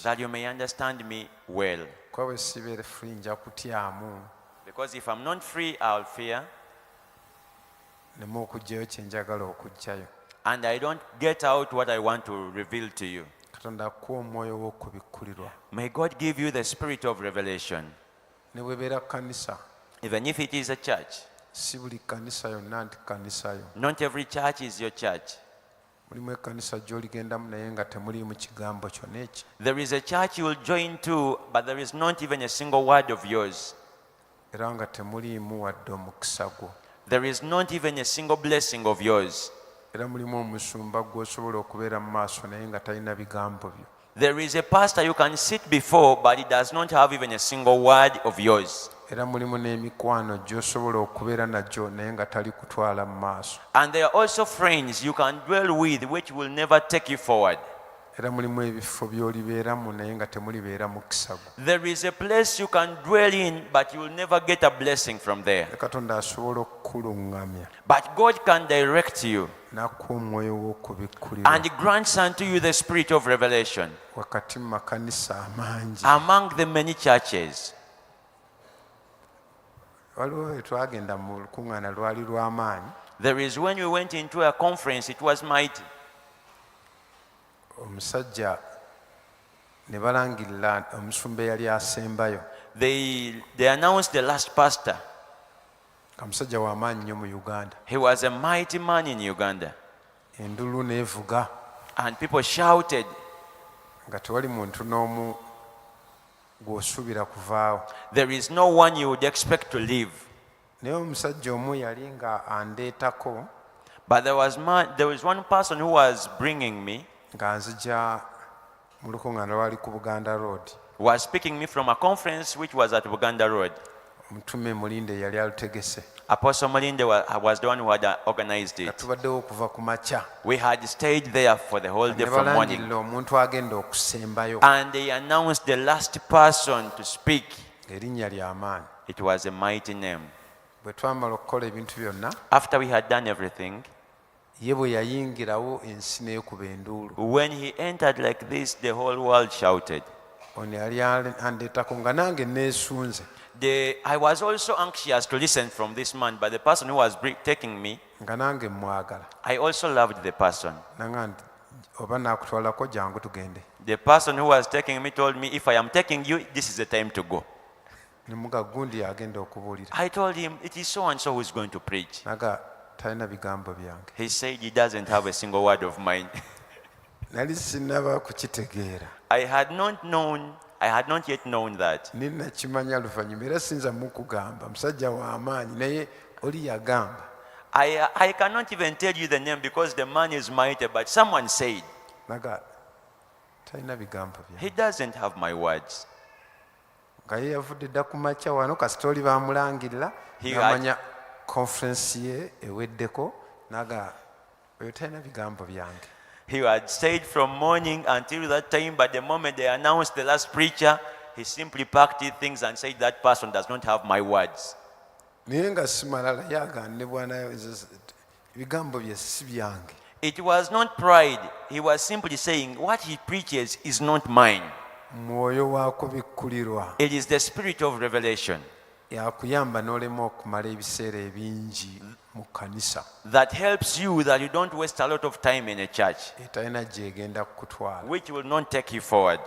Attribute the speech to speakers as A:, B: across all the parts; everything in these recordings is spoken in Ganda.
A: that you may understand me well.
B: Kuba bwe sibeere free nja kutyamu.
A: Because if I'm not free, I'll fear.
B: Nemu okugyayo kye njagala okugyayo.
A: And I don't get out what I want to reveal to you.
B: Katonda akuwa omwoyo w'okubikkulirwa.
A: May God give you the spirit of revelation.
B: Ne bwebeera kanisa.
A: Even if it is a church.
B: Si buli kanisa yonna nti kanisa yo.
A: Not every church is your church.
B: Mulimu ekkanisa gy'oligendamu naye nga temuliimu kigambo kyonna eki.
A: There is a church you will join to, but there is not even a single word of yours.
B: Era nga temuliimu wadde omukisa gwo.
A: There is not even a single blessing of yours.
B: Era mulimu omusumba gw'osobola okubeera mu maaso naye nga talina bigambo byo.
A: There is a pastor you can sit before, but he does not have even a single word of yours.
B: Era mulimu n'emikwano gy'osobola okubeera nagyo naye nga tali kutwala mu maaso.
A: And there are also friends you can dwell with which will never take you forward.
B: Era mulimu ebifo by'olibeeramu naye nga temulibeera mukisa gwo.
A: There is a place you can dwell in, but you will never get a blessing from there.
B: Katonda asobola okukuluŋŋamya.
A: But God can direct you
B: n'akuwa omwoyo w'okubikkulirwa.
A: and grants unto you the spirit of revelation
B: Wakati mu makanisa amangi.
A: among the many churches.
B: Waliwo we twagenda mu lukuŋŋaana lwali lw'amaanyi.
A: There is when we went into a conference, it was mighty.
B: Omusajja ne balangirira omusumba eyali asembayo.
A: They announced the last pastor.
B: Omusajja w'amaanyi nnyo mu Uganda.
A: He was a mighty man in Uganda.
B: Endulu n'evuga
A: And people shouted.
B: nga tewali muntu n'omu gw'osuubira kuvaawo.
A: There is no one you would expect to leave.
B: Naye omusajja omu yali nga andeetako
A: But there was one person who was bringing me,
B: nga nzija mu lukuŋŋaana lwali ku Buganda Road.
A: was picking me from a conference which was at Buganda Road.
B: Omutume Mulinde yali alutegese.
A: Apostle Molinde was the one who had organized
B: Nga
A: it.
B: tubaddewo okuva ku makya.
A: We had stayed there for the whole day
B: Ne
A: from morning.
B: balangirira omuntu agenda okusembayo
A: And they announced the last person to speak.
B: ng'erinnya ly'amaanyi.
A: It was a mighty name.
B: Bwe twamala okukola ebintu byonna,
A: After we had done everything,
B: ye bwe yayingirawo ensi n'ekuba enduulu.
A: when he entered like this, the whole world shouted.
B: Ono yali andeetako nga nange neesunze.
A: I was also anxious to listen from this man, but the person who was taking me,
B: Nga nange mwagala.
A: I also loved the person.
B: Nanga nti oba naakutwalako jangu tugende.
A: The person who was taking me told me, if I am taking you, this is the time to go.
B: Ne muga gundi yagenda okubuulira.
A: I told him, it is so and so who is going to preach.
B: Naga talina bigambo byange.
A: He said he doesn't have a single word of mine.
B: Nali sinnaba kukitegeera.
A: I had not yet known that.
B: Ninakimanya luvannyuma era sinza mukugamba musajja w'amaanyi naye oli yagamba.
A: I cannot even tell you the name because the man is mighty, but someone said,
B: Naga talina bigambo
A: he
B: byange.
A: doesn't have my words.
B: Nga ye yavudde dda ku makya wano kasita oli baamulangirira n'amanya conference ye eweddeko naga oyo talina bigambo byange.
A: He had stayed from morning until that time, but the moment they announced the last preacher, he simply packed his things and said, that person does not have my words.
B: Naye nga simalala yagamba ne bwana ebigambo bye si byange.
A: It was not pride. He was simply saying, what he preaches is not mine.
B: Mwoyo wa kubikkulirwa
A: It is the spirit of revelation
B: yakuyamba n'olema okumala ebiseera ebingi mu kkanisa
A: that helps you that you don't waste a lot of time in a church,
B: etalina gyegenda kukutwala.
A: which will not take you forward.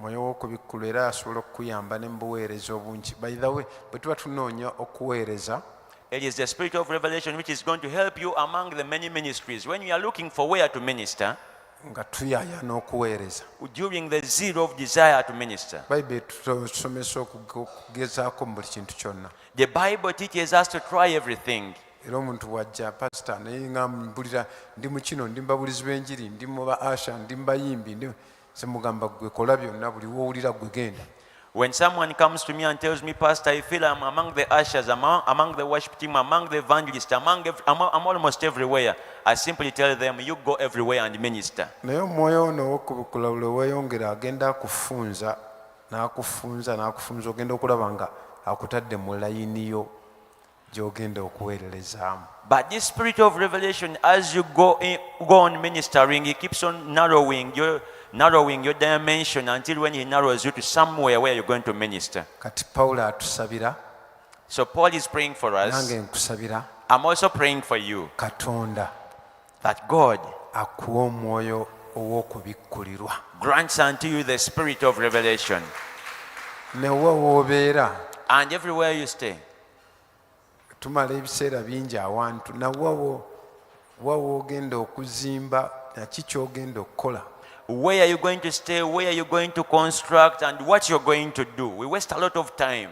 B: Mwoyo w'okubikkulwa era asobola okukuyamba ne mu buweereza obungi. By the way, bwe tuba tunoonya okuweereza,
A: It is the spirit of revelation which is going to help you among the many ministries. When you are looking for where to minister,
B: nga tuyaaya n'okuweereza.
A: during the zeal of desire to minister,
B: Bayibuli tusomesa okugezaako mu buli kintu kyonna.
A: the Bible teaches us to try everything.
B: Era omuntu wajja pasita naye nga mpulira ndi mu kino, ndi mubabulizi b'enjiri, ndi mu ba asha, ndi mu bayimbi, semugamba gwe kola byonna, buli w'owulira gwe genda.
A: When someone comes to me and tells me, Pastor, I feel I'm among the ushers, among the worship team, among the evangelists, I'm almost everywhere, I simply tell them, you go everywhere and minister.
B: Naye omwoyo ono w'okubikkulwa buli weeyongera agenda akufunza n'akufunza ogenda okulaba nga akutadde mu layini yo gy'ogenda okuweererezaamu.
A: But this spirit of revelation, as you go on ministering, it keeps on narrowing narrowing your dimension until when he narrows you to somewhere where you're going to minister.
B: kati Pawulo atusabira,
A: So Paul is praying for us.
B: nange nkusabira,
A: I'm also praying for you
B: Katonda
A: that God
B: akuwa omwoyo ow'okubikkulirwa.
A: grants unto you the spirit of revelation.
B: Ne wa w'obeera,
A: And everywhere you stay,
B: tumala ebiseera bingi awantu, nawa w'ogenda okuzimba, naki ky'ogenda okukola.
A: where are you going to stay, where are you going to construct, and what you're going to do. We waste a lot of time.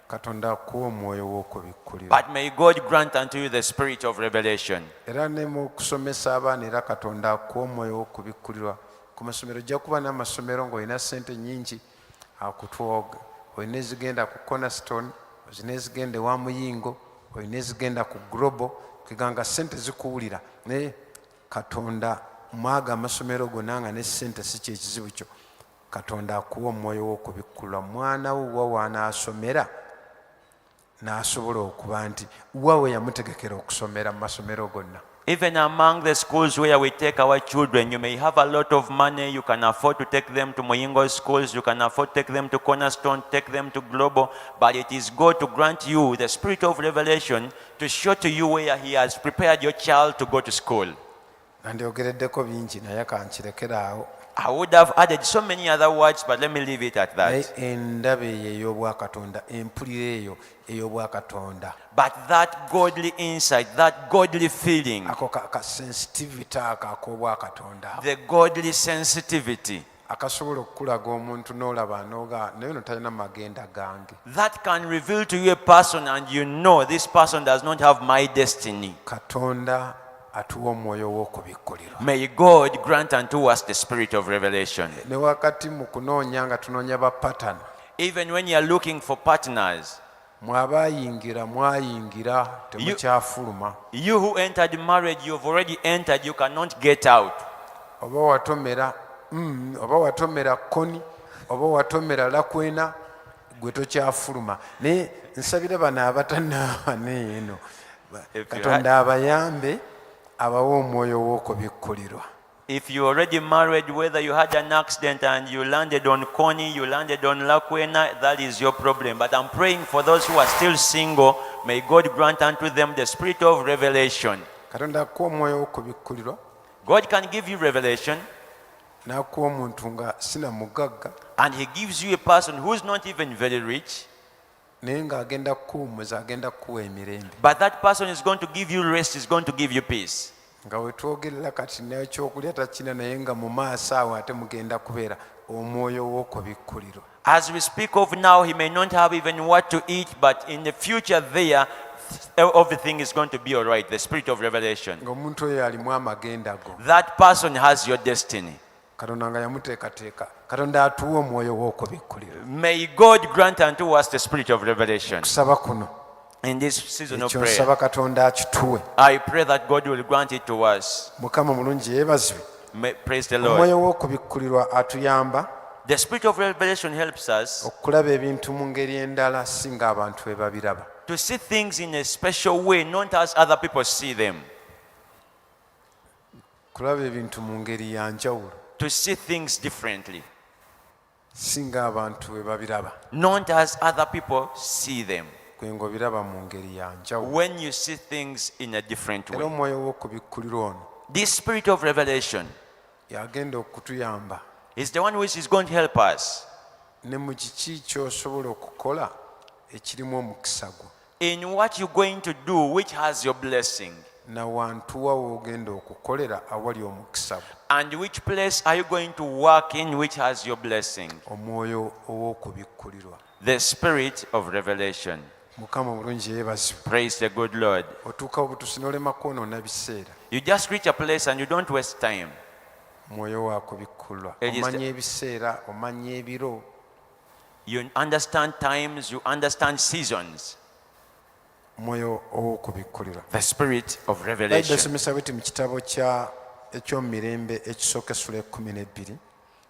B: Katonda akuwa omwoyo w'okubikkulirwa.
A: But may God grant unto you the spirit of revelation.
B: Era ne mu kusomesa abaana, era Katonda akuwa omwoyo w'okubikkulirwa. Ku masomero ojja kuba n'amasomero ng'olina ssente nnyingi akutwoga. Olina ezigenda ku Cornerstone, olina ezigenda ewa Muyingo, olina ezigenda ku Global, kiganga ssente zikuwulira. Naye Katonda mwaga amasomero gonna nga ne ssente si kyekizibu kyo. Katonda akuwa omwoyo w'okubikkulirwa. Mwana wo wa w'anaasomera n'asobola okuba nti wawe yamutegekera okusomera mu masomero gonna.
A: Even among the schools where we take our children, you may have a lot of money, you can afford to take them to Muyingo schools, you can afford to take them to Cornerstone, take them to Global, but it is God to grant you the spirit of revelation to show to you where he has prepared your child to go to school.
B: Nandyogereddeko bingi naye kankirekera awo.
A: I would have added so many other words, but let me leave it at
B: Naye
A: that.
B: endaba eyo ey'obwakatonda, empulira eyo ey'obwakatonda,
A: But that godly insight, that godly feeling,
B: ako ka sensitivity ako ak'obwakatonda,
A: the godly sensitivity,
B: akasobola okukulaga omuntu n'olaba n'oga naye no talina magenda gange.
A: that can reveal to you a person and you know this person does not have my destiny.
B: Katonda atuwa omwoyo w'okubikkulirwa.
A: May God grant unto us the spirit of revelation.
B: Ne wakati mu kunoonya nga tunoonya ba pattern,
A: Even when you are looking for partners,
B: mwayingira temukyafuluma.
A: you who entered marriage, you have already entered, you cannot get out.
B: Oba watomera koni, oba watomera lakwena, gwe tokyafuluma. Naye nsabira bano abatannaaba neeno, Katonda abayambe abawa omwoyo w'okubikkulirwa.
A: If you already married, whether you had an accident and you landed on Coney, you landed on Lakwena, that is your problem. But I'm praying for those who are still single. May God grant unto them the spirit of revelation.
B: Katonda akuwa omwoyo w'okubikkulirwa,
A: God can give you revelation,
B: n'akuwa omuntu nga sina mugagga,
A: and he gives you a person who is not even very rich,
B: naye ng'agenda kukuwummuza, agenda kukuwa emirembe.
A: but that person is going to give you rest, is going to give you peace.
B: Nga wetwogerera kati n'ekyokulya takina, naye nga mu maaso awo ate mugenda kubeera omwoyo w'okubikkulirwa.
A: As we speak of now, he may not have even what to eat, but in the future there, everything is going to be all right. The spirit of revelation.
B: Ng'omuntu oyo alimu amagenda go.
A: That person has your destiny.
B: Katonda nga yamuteekateeka. Katonda atuwa omwoyo w'okubikkulirwa.
A: May God grant unto us the spirit of revelation.
B: Kusaba kuno
A: In this season of
B: ekyo
A: prayer,
B: nsaba Katonda akituwe.
A: I pray that God will grant it to us.
B: Mukama mulungi yeebazibwe.
A: Praise the Lord.
B: Omwoyo w'okubikkulirwa atuyamba
A: The spirit of revelation helps us
B: okulaba ebintu mu ngeri endala singa abantu bwe babiraba.
A: to see things in a special way, not as other people see them.
B: Kulaba ebintu mu ngeri ya njawulo
A: To see things differently,
B: singa abantu bwe babiraba.
A: not as other people see them.
B: Gwe ng'obiraba mu ngeri ya njawulo.
A: When you see things in a different
B: Era
A: way.
B: omwoyo w'okubikkulirwa ono
A: This spirit of revelation
B: yagenda okutuyamba
A: is the one which is going to help us
B: ne mu kiki ky'osobola okukola ekirimu omukisa gwo,
A: in what you're going to do, which has your blessing,
B: na wantu wa w'ogenda okukolera awali omukisa gwo.
A: and which place are you going to work in, which has your blessing.
B: Omwoyo ow'okubikkulirwa.
A: The spirit of revelation.
B: Mukama mulungi yeebazibwe.
A: Praise the good Lord.
B: Otuuka obutuusi n'olema kwonoona biseera.
A: You just reach a place and you don't waste time.
B: Mwoyo wa kubikkulirwa.
A: It is
B: Omanya ebiseera, omanya ebiro.
A: You understand times, you understand seasons.
B: Mwoyo ow'okubikkulirwa.
A: The spirit of
B: Bayibuli
A: revelation.
B: esomesa bweti mu kitabo ekyomumirembe ekisooka essula 12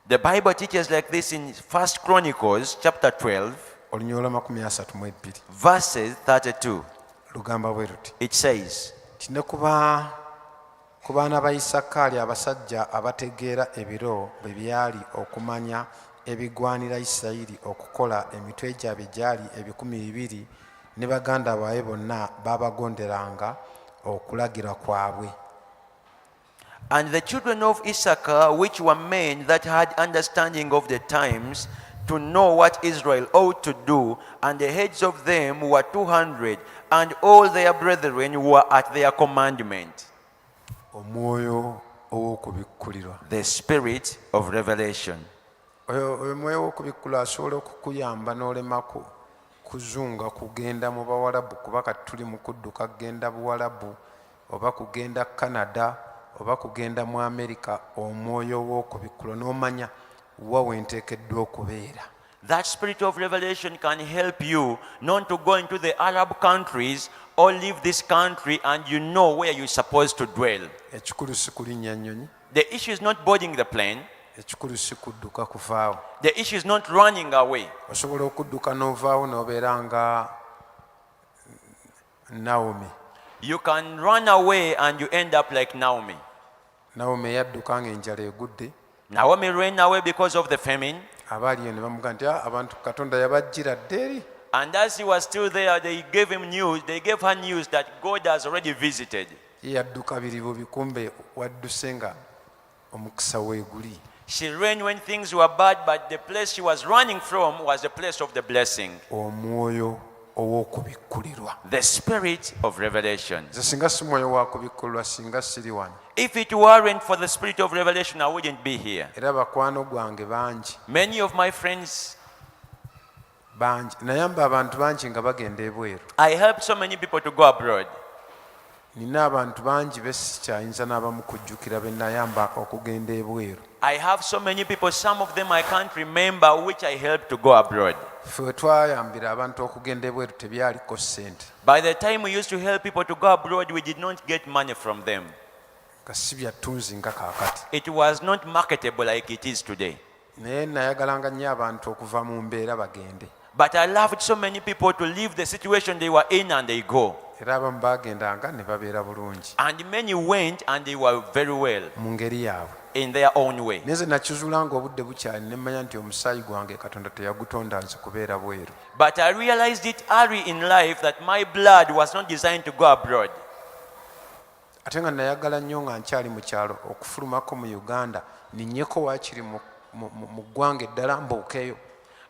A: The Bible teaches like this in 1 Chronicles chapter 12,
B: olunyolo 32
A: verses 32.
B: lugamba bwe luti
A: It says,
B: nti ne kuba ku baana ba Isakaali abasajja abategeera ebiro bwe byali okumanya ebigwanira Isirayiri okukola emitwe gyabwe gyali 200 ne baganda baabwe bonna babagonderanga okulagira kwabwe.
A: And the children of Issachar, which were men that had understanding of the times, to know what Israel ought to do, and the heads of them were 200, and all their brethren were at their commandment.
B: Omwoyo ow'okubikkulirwa.
A: The spirit of revelation.
B: Oyo mwoyo w'okubikkulirwa asobola okukuyamba n'olema kuzunga kugenda mu Bawarabu kuba kati tuli mu kudduka kugenda Buwarabu oba kugenda Canada oba kugenda mu America. Omwoyo w'okubikkulirwa n'omanya wa wenteekeddwa okubeera.
A: That spirit of revelation can help you not to go into the Arab countries or leave this country and you know where you're supposed to dwell.
B: Ekikulu si kulinnya nnyonyi.
A: The issue is not boarding the plane.
B: Ekikulu si kudduka kuvaawo.
A: The issue is not running away.
B: Osobola okudduka n'ovaawo n'obeera nga Naomi.
A: You can run away and you end up like Naomi.
B: Naomi yadduka ng'enjala egudde.
A: Naomi ran away because of the famine.
B: Abaaliyo ne bamugamba nti abantu Katonda yabajjira dda eri.
A: And as he was still there, they gave him news. They gave her news that God has already visited.
B: Yadduka biribu bikumbe wadduse nga omukisa weeguli.
A: She ran when things were bad, but the place she was running from was the place of the blessing.
B: Omwoyo ow'okubikkulirwa.
A: The spirit of revelation.
B: Nze singa si mwoyo wa kubikkulirwa singa siri wano.
A: If it weren't for the spirit of revelation, I wouldn't be here.
B: Era bakwano gwange bangi.
A: Many of my friends,
B: bangi nayamba abantu bangi nga bagenda ebweru.
A: I helped so many people to go abroad.
B: Nina abantu bangi besikyayinza n'abamu kujjukira be nayamba okugenda ebweru.
A: I have so many people, some of them I can't remember, which I helped to go abroad.
B: Ffe twayambira abantu okugenda ebweru tebyaliko ssente.
A: By the time we used to help people to go abroad, we did not get money from them.
B: Nga si bya ttunzi nga kaakati.
A: It was not marketable like it is today.
B: Naye nayagalanga nnyo abantu okuva mu mbeera bagende.
A: But I loved so many people to leave the situation they were in and they go.
B: Era abamu bagendanga ne babeera bulungi.
A: And many went and they were very well
B: mu ngeri yaabwe.
A: in their own way.
B: Neze nakizuulanga obudde bukyali ne mmanya nti omusaayi gwange Katonda teyagutonda nze kubeera bweru.
A: But I realized it early in life that my blood was not designed to go abroad.
B: Ate nga nayagala nnyo nga nkyali mu kyalo okufulumako mu Uganda ninnyeko waakiri mu ggwanga eddala mbuukeyo.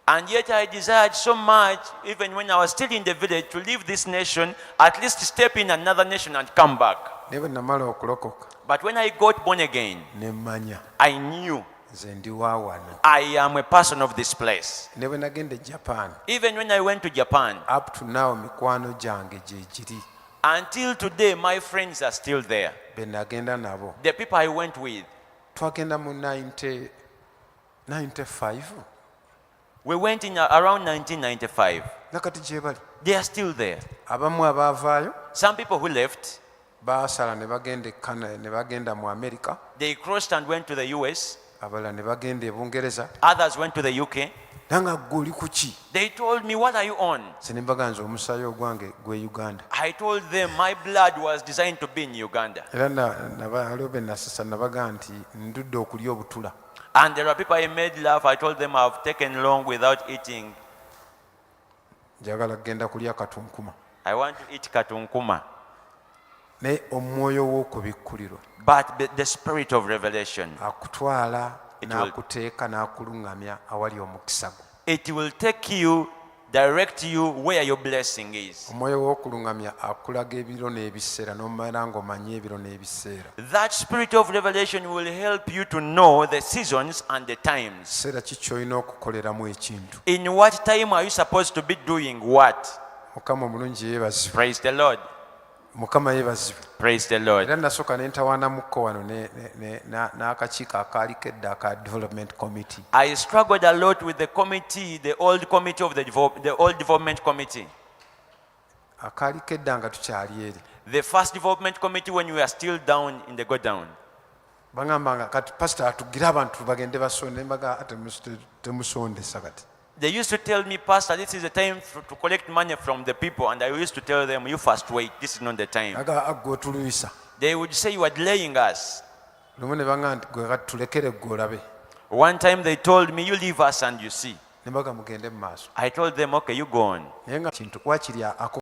A: And yet I desired so much, even when I was still in the village, to leave this nation, at least step in another nation and come back.
B: Naye bwe namala okulokoka
A: But when I got born again,
B: ne mmanya
A: I knew
B: nze ndi wa wano.
A: I am a person of this place.
B: Ne bwe nagenda e Japan,
A: Even when I went to Japan,
B: up to now mikwano gyange gye giri.
A: until today, my friends are still there.
B: Be nagenda nabo.
A: The people I went with,
B: Twagenda mu 95.
A: we went in around 1995.
B: Nakati gye bali.
A: They are still there.
B: Abamu abaavaayo
A: Some people who left,
B: baasala ne bagenda e Canada ne bagenda mu America.
A: they crossed and went to the US.
B: Abalala ne bagenda e Bungereza.
A: Others went to the UK.
B: Nanga ggwe oli ku ki?
A: They told me, what are you on?
B: Se ne mbaganza omusaayi ogwange gwe Uganda.
A: I told them my blood was designed to be in Uganda.
B: Era waliwo be nasasa nabaga nti ndudde okulya obutula.
A: And there are people I made laugh. I told them I've taken long without eating.
B: Njagala kugenda kulya katunkuma.
A: I want to eat katunkuma.
B: Naye omwoyo w'okubikkulirwa
A: But the spirit of revelation,
B: akutwala
A: It will-
B: n'akuteeka n'akuluŋŋamya awali omukisa gwo.
A: it will take you, direct you where your blessing is.
B: Omwoyo w'okuluŋŋamya akulaga ebiro n'ebiseera n'omala ng'omanye ebiro n'ebiseera.
A: That spirit of revelation will help you to know the seasons and the times.
B: Kiseera ki ky'olina okukoleramu ekintu.
A: In what time are you supposed to be doing what?
B: Mukama omulungi yeebazibwe.
A: Praise the Lord.
B: Mukama yeebazibwe.
A: Praise the Lord.
B: Era nasooka ne ntawaanamukko wano n'akakiiko akaaliko edda aka development committee.
A: I struggled a lot with the committee, the old committee of the old development committee.
B: Akaaliko edda nga tukyali eri.
A: The first development committee when we were still down in the go down.
B: Bangambanga kati pastor atugire abantu bagende basonde mbaga ate temusondesa kati.
A: They used to tell me, Pastor, this is the time to collect money from the people. And I used to tell them, you first wait, this is not the time.
B: Aga aggo otuluyisa.
A: They would say, you are delaying us.
B: lumu ne baŋŋamba nti gwe kati tulekere ggwe olabe.
A: One time they told me, you leave us and you see.
B: Ne mbaga mugende mu maaso.
A: I told them, okay, you go on.
B: Naye nga kintu wakiri